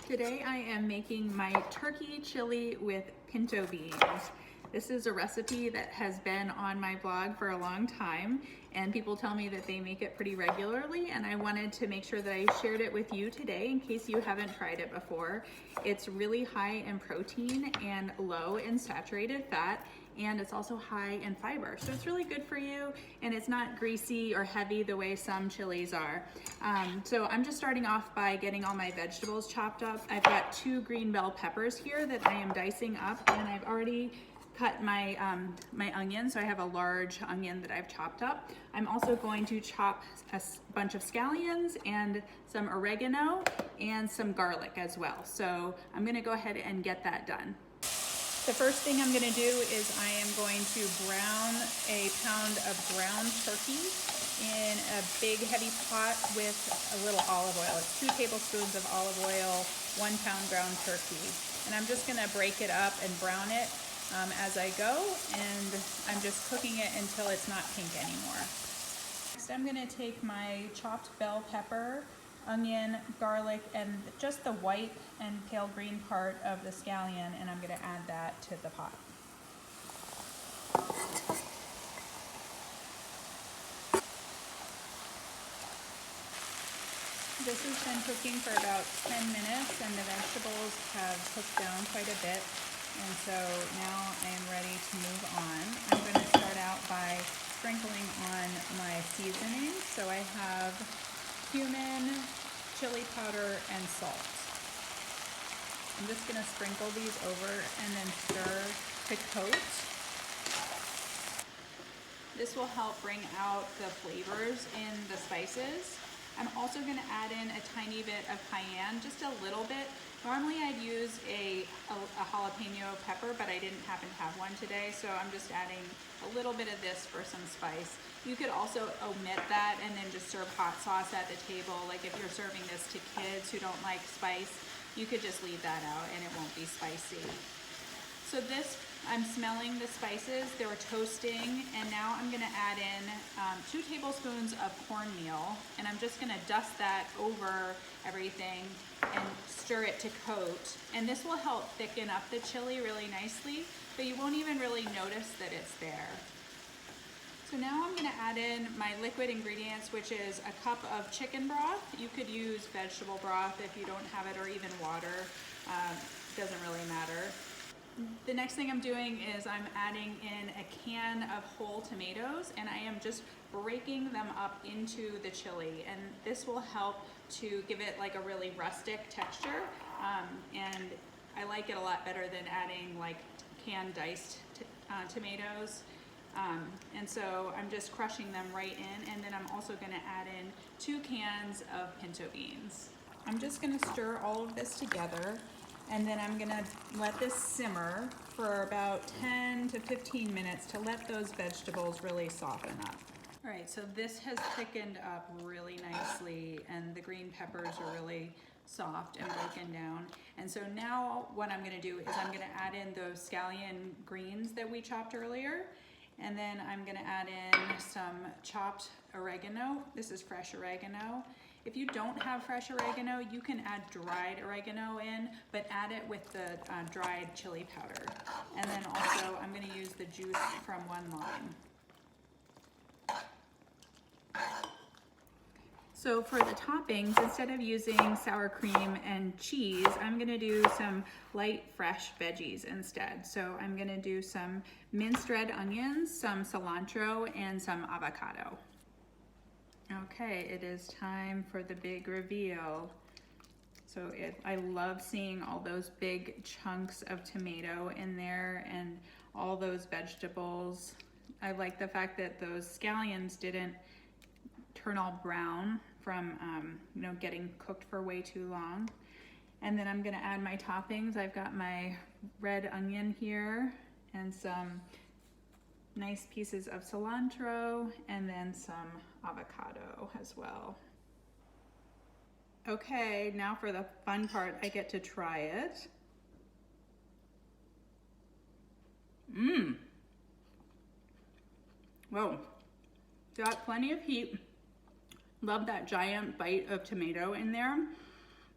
Today I am making my turkey chili with pinto beans. This is a recipe that has been on my blog for a long time, and people tell me that they make it pretty regularly, and I wanted to make sure that I shared it with you today in case you haven't tried it before. It's really high in protein and low in saturated fat, and it's also high in fiber. So it's really good for you, and it's not greasy or heavy the way some chilies are. So I'm just starting off by getting all my vegetables chopped up. I've got 2 green bell peppers here that I am dicing up, and I've already cut my my onion, so I have a large onion that I've chopped up. I'm also going to chop a bunch of scallions and some oregano and some garlic as well. So I'm gonna go ahead and get that done. The first thing I'm gonna do is I am going to brown a pound of ground turkey in a big heavy pot with a little olive oil. It's 2 tablespoons of olive oil, 1 pound ground turkey. And I'm just gonna break it up and brown it as I go, and I'm just cooking it until it's not pink anymore. Next, I'm gonna take my chopped bell pepper, onion, garlic, and just the white and pale green part of the scallion, and I'm gonna add that to the pot. This has been cooking for about 10 minutes, and the vegetables have cooked down quite a bit. And so now I am ready to move on. I'm going to start out by sprinkling on my seasoning. So I have cumin, chili powder, and salt. I'm just going to sprinkle these over and then stir to coat. This will help bring out the flavors in the spices. I'm also going to add in a tiny bit of cayenne, just a little bit. Normally I'd use a jalapeno pepper, but I didn't happen to have one today, so I'm just adding a little bit of this for some spice. You could also omit that and then just serve hot sauce at the table. Like if you're serving this to kids who don't like spice, you could just leave that out and it won't be spicy. So this, I'm smelling the spices, they were toasting, and now I'm gonna add in 2 tablespoons of cornmeal, and I'm just gonna dust that over everything and stir it to coat. And this will help thicken up the chili really nicely, but you won't even really notice that it's there. So now I'm gonna add in my liquid ingredients, which is a cup of chicken broth. You could use vegetable broth if you don't have it, or even water, doesn't really matter. The next thing I'm doing is I'm adding in a can of whole tomatoes, and I am just breaking them up into the chili, and this will help to give it like a really rustic texture, and I like it a lot better than adding like canned diced tomatoes. And so I'm just crushing them right in, and then I'm also going to add in 2 cans of pinto beans. I'm just going to stir all of this together, and then I'm gonna let this simmer for about 10 to 15 minutes to let those vegetables really soften up. All right, so this has thickened up really nicely, and the green peppers are really soft and broken down. And so now what I'm gonna do is I'm gonna add in those scallion greens that we chopped earlier, and then I'm gonna add in some chopped oregano. This is fresh oregano. If you don't have fresh oregano, you can add dried oregano in, but add it with the dried chili powder. And then also, I'm gonna use the juice from 1 lime. So for the toppings, instead of using sour cream and cheese, I'm gonna do some light, fresh veggies instead. So I'm gonna do some minced red onions, some cilantro, and some avocado. Okay, it is time for the big reveal. So I love seeing all those big chunks of tomato in there and all those vegetables. I like the fact that those scallions didn't turn all brown from getting cooked for way too long. And then I'm gonna add my toppings. I've got my red onion here and some nice pieces of cilantro, and then some avocado as well. Okay, now for the fun part, I get to try it. Whoa, got plenty of heat. Love that giant bite of tomato in there.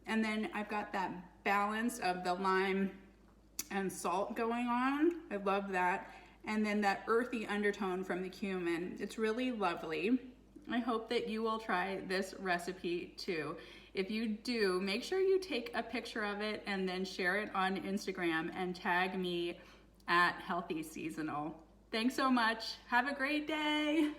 And then I've got that balance of the lime and salt going on. I love that. And then that earthy undertone from the cumin. It's really lovely. I hope that you will try this recipe too. If you do, make sure you take a picture of it and then share it on Instagram and tag me at Healthy Seasonal. Thanks so much. Have a great day.